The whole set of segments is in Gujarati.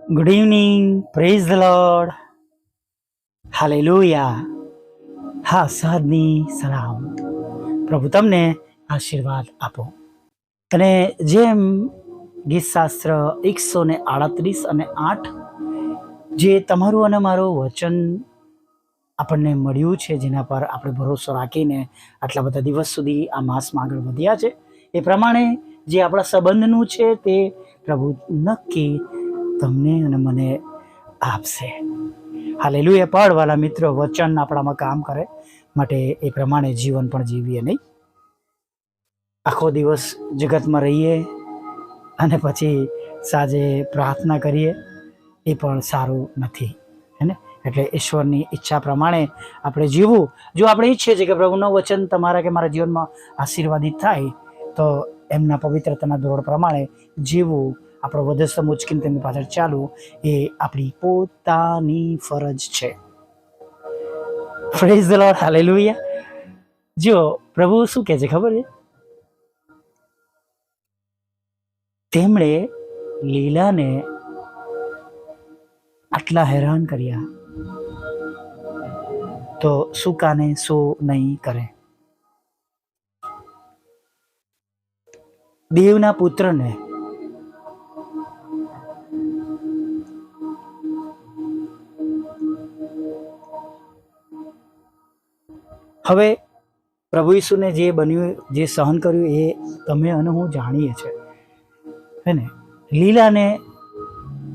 Good evening, praise the lord, hallelujah. હા, સાદની સલામ. પ્રભુ તમને આશીર્વાદ આપો. અને જેમ ગીતશાસ્ત્ર 138 અને 8 જે તમારું અને મારું વચન આપણને મળ્યું છે, જેના પર આપણે ભરોસો રાખીને આટલા બધા દિવસ સુધી આ માસમાં આગળ વધ્યા છે, એ પ્રમાણે જે આપણા સંબંધનું છે તે પ્રભુ નક્કી તમને અને મને આપશે. હાલેલુયા. પાડવાલા મિત્રો, વચન આપણામાં કામ કરે માટે એ પ્રમાણે જીવન પણ જીવીએ નહીં. આખો દિવસ જગતમાં રહીએ અને પછી સાંજે પ્રાર્થના કરીએ, એ પણ સારું નથી, હે ને? એટલે ઈશ્વરની ઈચ્છા પ્રમાણે આપણે જીવવું. જો આપણે ઈચ્છીએ છીએ કે પ્રભુનું વચન તમારા કે મારા જીવનમાં આશીર્વાદિત થાય, તો એમના પવિત્રતાના ધોરણ પ્રમાણે જીવવું, આપણો વધસ્તમ ઉચકીને તેમની પાછળ ચાલવું, એ આપણી પોતાની ફરજ છે. Praise the lord, hallelujah. જો પ્રભુ શું કહે છે ખબર છે? તેમણે લીલાને આટલા હેરાન કર્યા, તો સૂકાને શું નહીં કરે? દેવના પુત્રને હવે પ્રભુ ઈસુને જે બન્યું, જે સહન કર્યું, એ તમે અને હું જાણીએ છીએ, હે ને? લીલાને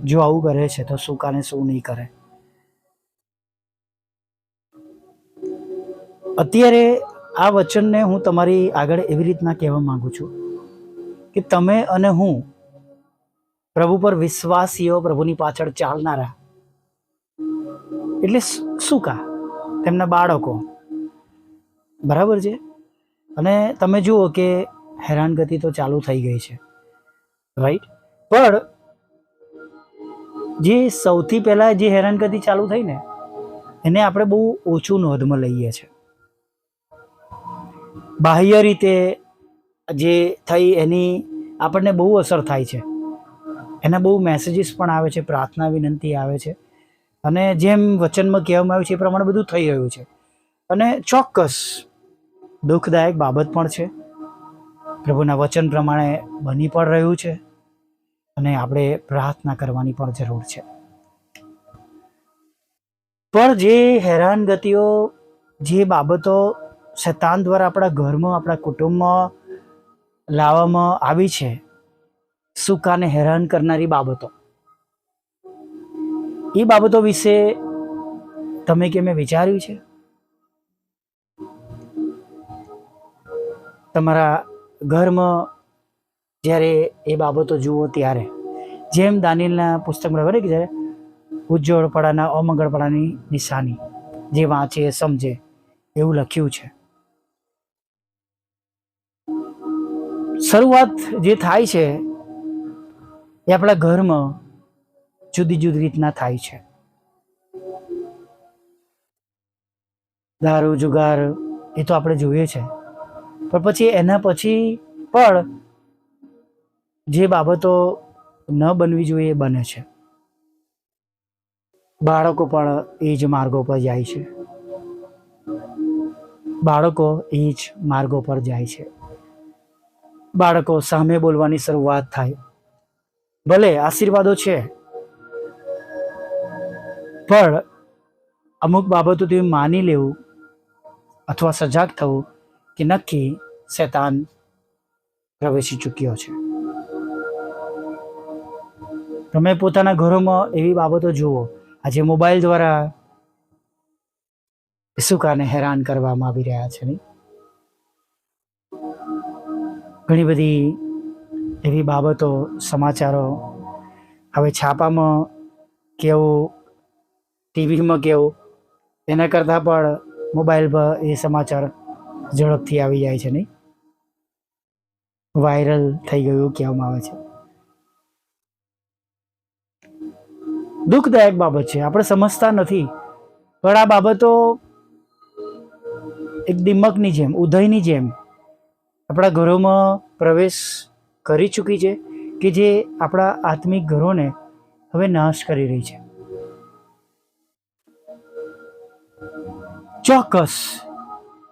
જો આવું કરે છે, તો સૂકાને શું નહીં કરે? અત્યારે આ વચનને હું તમારી આગળ એવી રીતના કહેવા માંગુ છું કે તમે અને હું પ્રભુ પર વિશ્વાસીઓ, પ્રભુની પાછળ ચાલનારા, એટલે સૂકા, તેમના બાળકો, બરાબર છે. અને તમે જુઓ કે હેરાનગતિ તો ચાલુ થઈ ગઈ છે, રાઈટ? પણ જે સૌથી પહેલાં જે હેરાનગતિ ચાલુ થઈ ને, એને આપણે બહુ ઓછું નોંધમાં લઈએ છીએ. બાહ્ય રીતે જે થઈ એની આપણને બહુ અસર થાય છે, એના બહુ મેસેજીસ પણ આવે છે, પ્રાર્થના વિનંતી આવે છે, અને જેમ વચનમાં કહેવામાં આવ્યું છે એ પ્રમાણે બધું થઈ રહ્યું છે. અને ચોક્કસ દુઃખદાયક બાબત પણ છે, પ્રભુના વચન પ્રમાણે બની પણ રહ્યું છે, અને આપણે પ્રાર્થના કરવાની પણ જરૂર છે. પણ જે હેરાનગતિઓ, જે બાબતો શૈતાન દ્વારા આપણા ઘરમાં, આપણા કુટુંબમાં લાવવામાં આવી છે, સૂકાને હેરાન કરનારી બાબતો, એ બાબતો વિશે તમે કે મેં વિચાર્યું છે? તમારા ઘરમાં જ્યારે એ બાબતો જુઓ ત્યારે, જેમ દાનિયેલના પુસ્તકમાં ખબર કે જ્યારે ઉજ્જવળપણાના, અમંગળપણાની નિશાની, જે વાંચે એ સમજે એવું લખ્યું છે. શરૂઆત જે થાય છે એ આપણા ઘરમાં જુદી જુદી રીતના થાય છે. દારૂ, જુગાર, એ તો આપણે જોઈએ છે, પણ પછી એના પછી પણ જે બાબતો ન બનવી જોઈએ એ બને છે. બાળકો પણ એ જ માર્ગો પર જાય છે, બાળકો એ જ માર્ગો પર જાય છે. બાળકો સામે બોલવાની શરૂઆત થાય. ભલે આશીર્વાદો છે, પણ અમુક બાબતો તો માની લેવું અથવા સજાગ થવું કે નક્કી શૈતાન પ્રવેશી ચૂક્યો છે. તમે પોતાના ઘરોમાં એવી બાબતો જુઓ, આજે મોબાઈલ દ્વારા સૂકાને હેરાન કરવામાં આવી રહ્યા છે, નહીં? ઘણી બધી એવી બાબતો, સમાચારો હવે છાપામાં કેવું, ટીવીમાં કેવું, એના કરતાં પણ મોબાઈલ પર એ સમાચાર ઝડપથી આવી જાય છે, નહીં? વાયરલ થઈ ગયું કહેવામાં આવે છે. દુઃખદાયક બાબત છે, આપણે સમજતા નથી, પણ આ બાબતો એક દિમકની જેમ, ઉધઈની જેમ આપણા ઘરોમાં પ્રવેશ કરી ચૂકી છે, કે જે આપણા આત્મિક ઘરોને હવે નાશ કરી રહી છે. ચોક્કસ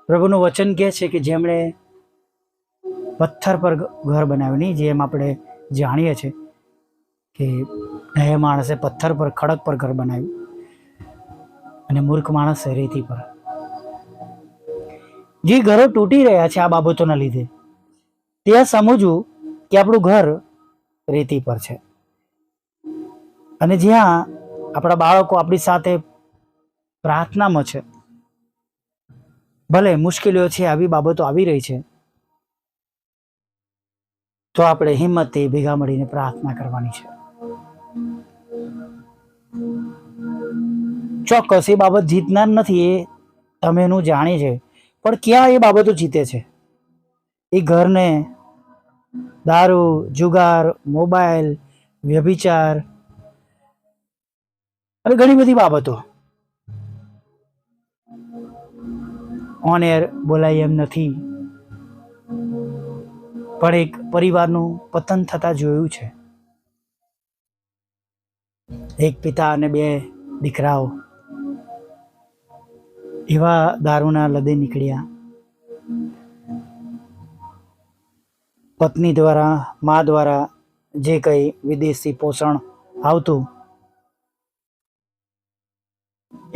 પ્રભુનું વચન કહે છે કે જેમણે પથ્થર પર ઘર બનાવ્યું, નહીં જેમ આપણે જાણીએ છીએ કે દયા માણસે પથ્થર પર ખડક પર ઘર બનાવ્યું અને મૂર્ખ માણસે રેતી પર. જે ઘરો તૂટી રહ્યા છે આ બાબતોના લીધે, ત્યાં સમજવું કે આપણું ઘર રેતી પર છે, અને જ્યાં આપણા બાળકો આપણી સાથે પ્રાર્થનામાં છે, ભલે મુશ્કેલીઓ છે, આવી બાબતો આવી રહી છે, તો આપણે હિંમતથી ભેગા મળીને પ્રાર્થના કરવાની છે. ચોક્કસ એ બાબત જીતનાર નથી, એ તમે એનું જાણીએ છે, પણ ક્યાં એ બાબતો જીતે છે? એ ઘરને દારૂ, જુગાર, મોબાઈલ, વ્યભિચાર અને ઘણી બધી બાબતો ઓન એર બોલાય એમ નથી, પણ એક પરિવારનું પતન થતા જોયું છે. એક પિતા અને 2 દીકરાઓ એવા દારૂના લદે નીકળ્યા. પત્ની દ્વારા, મા દ્વારા જે કંઈ વિદેશી પોષણ આવતું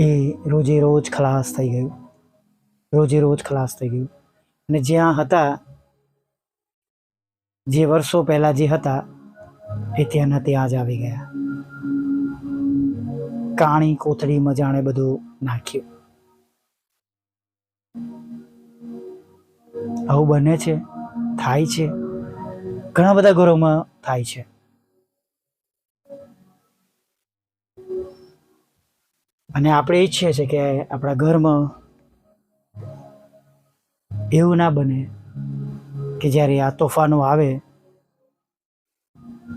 એ રોજે રોજ ખલાસ થઈ ગયું, રોજે રોજ ખલાસ થઈ ગયું. અને જ્યાં હતા, જે વર્ષો પહેલા જે હતા એ ત્યાંના ત્યાં જ આવી ગયા. કાણી કોથળીમાં જાણે બધું નાખ્યું. આવું બને છે, થાય છે, ઘણા બધા ઘરોમાં થાય છે. અને આપણે ઈચ્છીએ છીએ કે આપણા ઘરમાં એવું ના બને કે જ્યારે આ તોફાનો આવે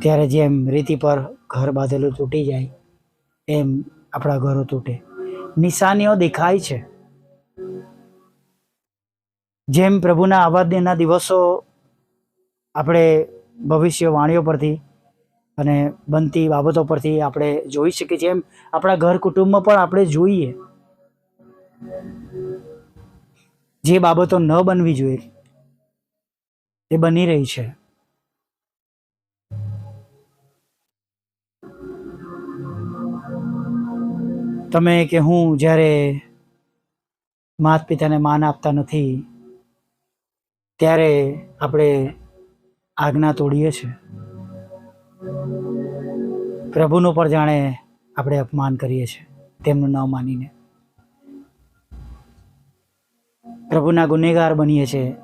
ત્યારે જેમ રેતી પર ઘર બાંધેલું તૂટી જાય એમ આપણા ઘરો તૂટે. નિશાનીઓ દેખાય છે. જેમ પ્રભુના આવાદના દિવસો આપણે ભવિષ્યવાણીઓ પરથી અને બનતી બાબતો પરથી આપણે જોઈ શકીએ છીએ, એમ આપણા ઘર કુટુંબમાં પણ આપણે જોઈએ જે બાબતો ન બનવી જોઈએ એ બની રહી છે. તમે કે હું જ્યારે માતા પિતાને માન આપતા નથી ત્યારે આપણે આજ્ઞા તોડીએ છીએ. પ્રભુનું પણ જાણે આપણે અપમાન કરીએ છીએ તેમનું ન માનીને. પ્રભુના ગુનેગાર બનીએ છીએ.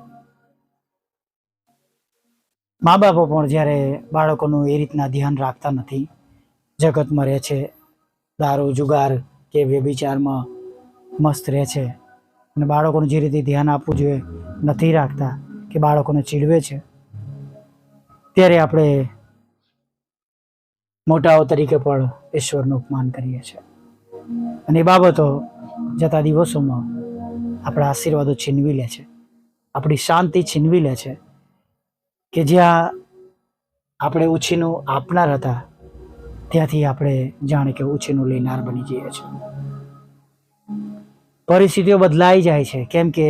મા બાપો પણ જ્યારે બાળકોનું એ રીતના ધ્યાન રાખતા નથી, જગતમાં રહે છે, દારૂ, જુગાર કે વ્યભિચારમાં મસ્ત રહે છે, અને બાળકોનું જે રીતે ધ્યાન આપવું જોઈએ નથી રાખતા, કે બાળકોને ચીડવે છે, ત્યારે આપણે મોટાઓ તરીકે પણ ઈશ્વરનું અપમાન કરીએ છીએ. અને એ બાબતો જતા દિવસોમાં આપણા આશીર્વાદો છીનવી લે છે, આપણી શાંતિ છીનવી લે છે, કે જ્યાં આપણે ઉછીનું આપનાર હતા ત્યાંથી આપણે જાણે કે ઉછીનું લેનાર બની જઈએ છીએ. પરિસ્થિતિઓ બદલાઈ જાય છે, કેમ કે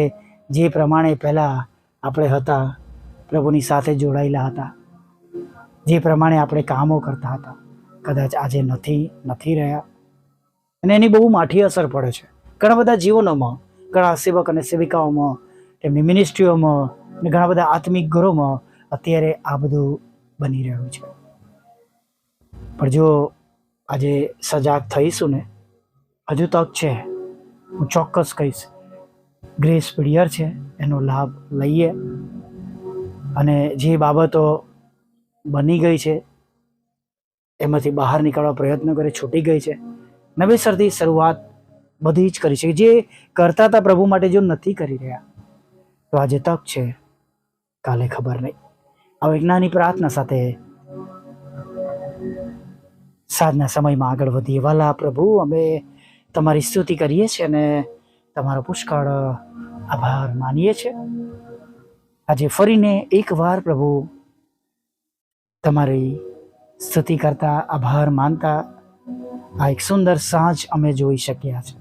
જે પ્રમાણે પહેલાં આપણે હતા, પ્રભુની સાથે જોડાયેલા હતા, જે પ્રમાણે આપણે કામો કરતા હતા, કદાચ આજે નથી રહ્યા. અને એની બહુ માઠી અસર પડે છે ઘણા બધા જીવનોમાં, ઘણા સેવક અને સેવિકાઓમાં, તેમની મિનિસ્ટ્રીઓમાં, અને ઘણા બધા આત્મિક ઘરોમાં અત્યારે આ બધું બની રહ્યું છે. પણ જો આજે સજાગ થઈશું ને, હજુ તક છે. હું ચોક્કસ કહીશ, ગ્રેસ પીરિયડ છે, એનો લાભ લઈએ અને જે બાબતો બની ગઈ છે એમાંથી બહાર નીકળવા પ્રયત્ન કરે, છૂટી ગઈ છે, નવેસરથી શરૂઆત બધી જ કરી છે. જે કરતા હતા પ્રભુ માટે જો નથી કરી રહ્યા તો આજે તક છે, કાલે ખબર નહીં. આ વિજ્ઞાની પ્રાર્થના સાથે સાંજના સમયમાં આગળ વધીએ. વાલા પ્રભુ, અમે તમારી સ્તુતિ કરીએ છીએ અને તમારો પુષ્કળ આભાર માનીએ છીએ. આજે ફરીને એકવાર પ્રભુ તમારી સ્તુતિ કરતા, આભાર માનતા આ એક સુંદર સાંજ અમે જોઈ શક્યા છે.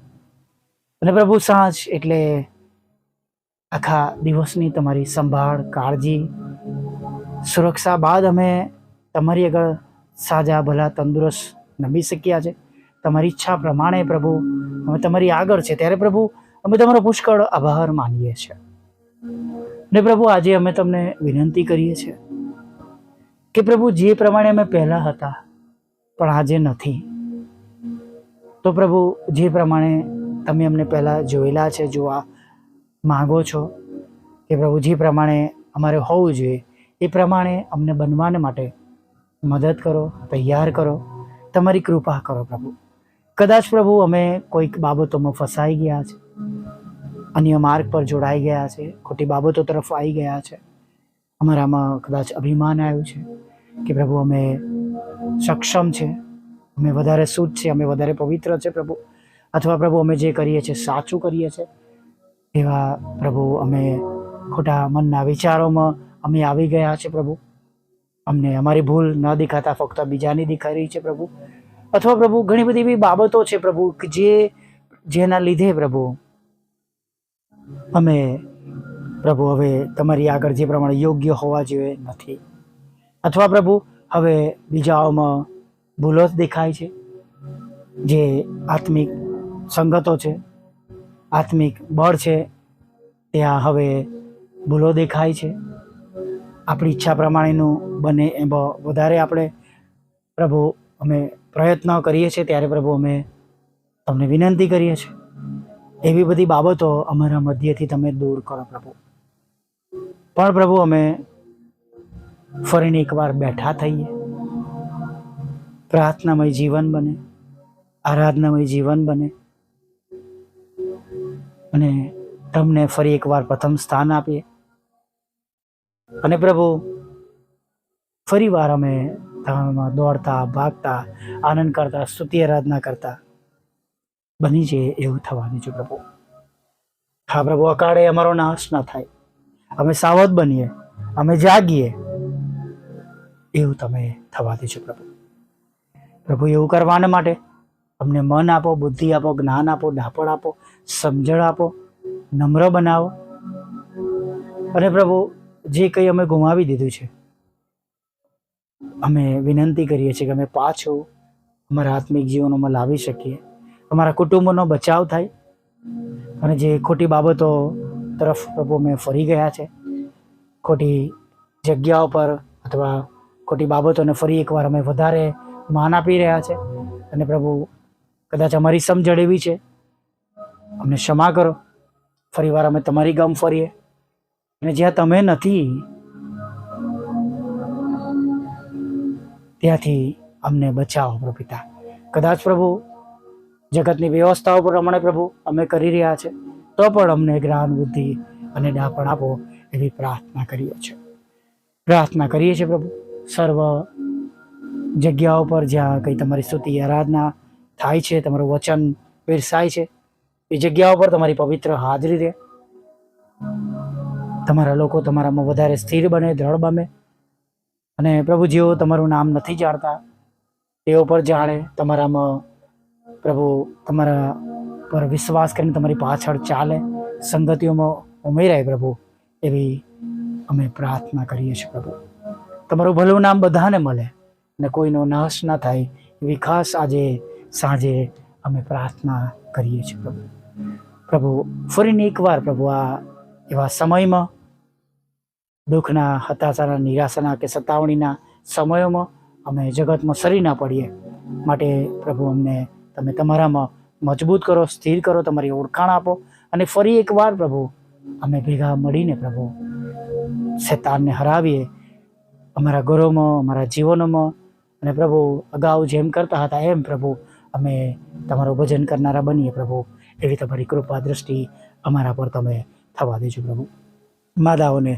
અને પ્રભુ, સાંજ એટલે આખા દિવસની તમારી સંભાળ, કાળજી, સુરક્ષા બાદ અમે તમારી આગળ સાજા ભલા તંદુરસ્ત નમી શક્યા છે. તમારી ઈચ્છા પ્રમાણે પ્રભુ અમે તમારી આગળ છે, ત્યારે પ્રભુ અમે તમારો પુષ્કળ આભાર માનીએ છીએ. ને પ્રભુ, આજે અમે તમને વિનંતી કરીએ છીએ કે પ્રભુ, જે પ્રમાણે અમે પહેલા હતા પણ આજે નથી, તો પ્રભુ જે પ્રમાણે તમે અમને પહેલાં જોયેલા છે, જોવા માગો છો, કે પ્રભુ જે પ્રમાણે અમારે હોવું જોઈએ એ પ્રમાણે અમને બનવાને માટે મદદ કરો, તૈયાર કરો, તમારી કૃપા કરો પ્રભુ. કદાચ પ્રભુ અમે કોઈક બાબતોમાં ફસાઈ ગયા છે, અન્ય માર્ગ પર જોડાઈ ગયા છે, ખોટી બાબતો તરફ આવી ગયા છે, અમારામાં કદાચ અભિમાન આવ્યું છે કે પ્રભુ અમે સક્ષમ છે, અમે વધારે શુદ્ધ છે, અમે વધારે પવિત્ર છે પ્રભુ, અથવા પ્રભુ અમે જે કરીએ છીએ સાચું કરીએ છીએ, એવા પ્રભુ અમે ખોટા મનના વિચારોમાં અમે આવી ગયા છે પ્રભુ. અમને અમારી ભૂલ ન દેખાતા ફક્ત બીજાની દેખાઈ રહી છે પ્રભુ. અથવા પ્રભુ ઘણી બધી એવી બાબતો છે પ્રભુ કે જેના લીધે પ્રભુ અમે પ્રભુ હવે તમારી આગળ જે પ્રમાણે યોગ્ય હોવા જોઈએ નથી. અથવા પ્રભુ હવે બીજાઓમાં ભૂલો જ દેખાય છે, જે આત્મિક સંગતો છે, આત્મિક બળ છે, ત્યાં હવે ભૂલો દેખાય છે. આપણી ઈચ્છા પ્રમાણેનું બને એમાં વધારે આપણે પ્રભુ અમે પ્રયત્ન કરીએ છીએ, ત્યારે પ્રભુ અમે તમને વિનંતી કરીએ છીએ એવી બધી બાબતો અમારા મધ્યથી તમે દૂર કરો પ્રભુ. પણ પ્રભુ અમે ફરીને એકવાર બેઠા થઈએ, પ્રાર્થનામય જીવન બને, આરાધનામય જીવન બને, અને તમને ફરી એકવાર પ્રથમ સ્થાન આપીએ. અને પ્રભુ ફરી વાર અમે તમારામાં દોડતા, ભાગતા, આનંદ કરતા, સ્તુતિ આરાધના કરતા બની જઈએ એવું થવા દેજો પ્રભુ. હા પ્રભુ, અકાળે અમારો નાશ ન થાય, અમે સાવધ બનીએ, અમે જાગીએ એવું તમે થવા દેજો પ્રભુ. પ્રભુ એવું કરવાને માટે અમને મન આપો, બુદ્ધિ આપો, જ્ઞાન આપો, ડાપણ આપો, સમજણ આપો, નમ્ર બનાવો. અને પ્રભુ જે કંઈ અમે ગુમાવી દીધું છે, અમે વિનંતી કરીએ છીએ કે અમે પાછું અમારા આત્મિક જીવનોમાં લાવી શકીએ, અમારા કુટુંબોનો બચાવ થાય. અને જે ખોટી બાબતો તરફ પ્રભુ અમે ફરી ગયા છે, ખોટી જગ્યાઓ પર અથવા ખોટી બાબતોને ફરી એકવાર અમે વધારે માન આપી રહ્યા છે, અને પ્રભુ કદાચ અમારી સમજણ એવી છે, અમને ક્ષમા કરો. ફરી વાર અમે તમારી ગમ ફરીએ, અને જ્યાં તમે નથી ત્યાંથી અમને બચાવો પ્રભુ પિતા. કદાચ પ્રભુ જગતની વ્યવસ્થાઓ પ્રમાણે પ્રભુ અમે કરી રહ્યા છે, તો પણ અમને જ્ઞાન, બુદ્ધિ અને ડાપણ આપો એવી પ્રાર્થના કરીએ છીએ પ્રભુ. સર્વ જગ્યાઓ પર જ્યાં કંઈ તમારી સ્તુતિ આરાધના થાય છે, તમારું વચન પીરસાય છે, એ જગ્યાઓ પર તમારી પવિત્ર હાજરી રહે. તમારા લોકો તમારામાં વધારે સ્થિર બને, દ્રઢ બને. અને પ્રભુ જેઓ તમારું નામ નથી જાણતા તેઓ પર જાણે, તમારામાં પ્રભુ તમારા પર વિશ્વાસ કરીને તમારી પાછળ ચાલે, સંગતિઓમાં ઉમેરાય પ્રભુ, એવી અમે પ્રાર્થના કરીએ છીએ પ્રભુ. તમારું ભલું નામ બધાને મળે ને કોઈનો નાશ ના થાય એવી ખાસ આજે સાંજે અમે પ્રાર્થના કરીએ છીએ પ્રભુ. પ્રભુ ફરીને એકવાર પ્રભુ આ એવા સમયમાં, દુઃખના, હતાશાના, નિરાશાના કે સતાવણીના સમયોમાં અમે જગતમાં સરી ના પડીએ માટે પ્રભુ અમને તમે તમારામાં મજબૂત કરો, સ્થિર કરો, તમારી ઓળખાણ આપો. અને ફરી એકવાર પ્રભુ અમે ભેગા મળીને પ્રભુ શૈતાનને હરાવીએ અમારા ઘરોમાં, અમારા જીવનોમાં. અને પ્રભુ અગાઉ જેમ કરતા હતા એમ પ્રભુ અમે તમારું ભજન કરનારા બનીએ પ્રભુ, એવી તમારી કૃપા દ્રષ્ટિ અમારા પર તમે થવા દેજો પ્રભુ. માદાઓને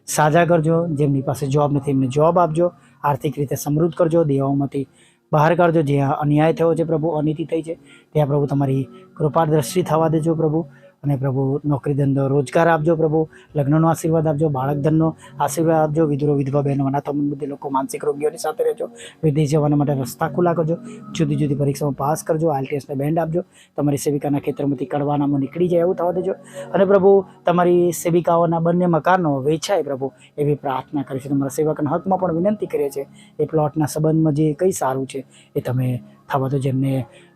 સાજા કરજો, જેમની પાસે જોબ નથી એમને જોબ આપજો, આર્થિક રીતે સમૃદ્ધ કરજો, દેવાઓમાંથી બહાર કાઢજો. જ્યાં અન્યાય થયો છે પ્રભુ, અનીતિ થઈ છે, ત્યાં પ્રભુ તમારી કૃપા દ્રષ્ટિ થવા દેજો પ્રભુ. અને પ્રભુ નોકરી ધંધો રોજગાર આપજો પ્રભુ, લગ્નનો આશીર્વાદ આપજો, બાળક ધનનો આશીર્વાદ આપજો, વિધુરો વિધવા બહેનો અનાથ બુદ્ધિ લોકો માનસિક રોગીઓની સાથે રહેજો, વિદેશ જવાના માટે રસ્તા ખુલ્લા કરજો, જુદી જુદી પરીક્ષામાં પાસ કરજો, આઈએલટીએસને બેન્ડ આપજો, તમારી સેવિકાના ખેતરમાંથી કડવાનામાં નીકળી જાય એવું થવા દેજો, અને પ્રભુ તમારી સેવિકાઓના બંને મકાનો વેચાય પ્રભુ એવી પ્રાર્થના કરી છે. તમારા સેવકના હકમાં પણ વિનંતી કરીએ છીએ એ પ્લોટના સંબંધમાં જે કંઈ સારું છે એ તમે થવા દો. જેમને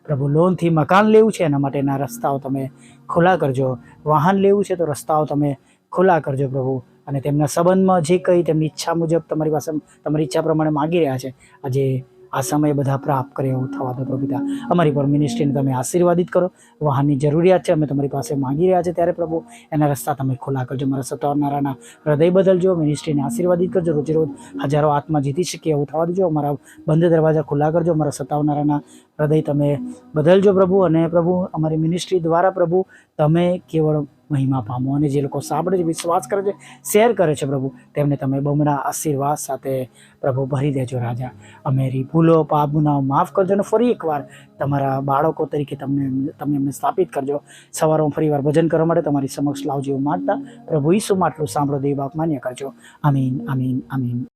પ્રભુ લોનથી મકાન લેવું છે એના માટેના રસ્તાઓ તમે ખુલ્લા કરજો, વાહન લેવું છે તો રસ્તાઓ તમે ખુલ્લા કરજો પ્રભુ, અને તેમના સંબંધમાં જે કંઈ તેમની ઈચ્છા મુજબ તમારી પાસે તમારી ઈચ્છા પ્રમાણે માગી રહ્યા છે આજે આ સમયે બધા પ્રાપ્ત કરે એવું થવા દો પ્રભુ પિતા. અમારી પર મિનિસ્ટ્રીને તમે આશીર્વાદિત કરો, વાહનની જરૂરિયાત છે અમે તમારી પાસે માગી રહ્યા છે ત્યારે પ્રભુ એના રસ્તા તમે ખુલ્લા કરજો, મારા સતાવનારાના હૃદય બદલજો, મિનિસ્ટ્રીને આશીર્વાદિત કરજો, રોજે રોજ હજારો આત્મા જીતી શકીએ એવું થવા દેજો, અમારા બંધ દરવાજા ખુલ્લા કરજો, મારા સતાવનારાના હૃદય તમે બદલજો પ્રભુ, અને પ્રભુ અમારી મિનિસ્ટ્રી દ્વારા પ્રભુ તમે કેવળ મહિમા પામો, અને જે લોકો સાંભળે છે, વિશ્વાસ કરે છે, શેર કરે છે પ્રભુ તેમને તમે બમણા આશીર્વાદ સાથે પ્રભુ ભરી દેજો રાજા. અમારી ભૂલો પાપ ગુનાઓ માફ કરજો, અને ફરી એકવાર તમારા બાળકો તરીકે તમે અમને સ્થાપિત કરજો. સવારમાં ફરી વાર ભજન કરવા માટે તમારી સમક્ષ લાવજો એવું માગતા પ્રભુ ઈસુમાં આટલું સાંભળો દેવ બાપ માન્ય કરજો. આમીન આમીન આમીન.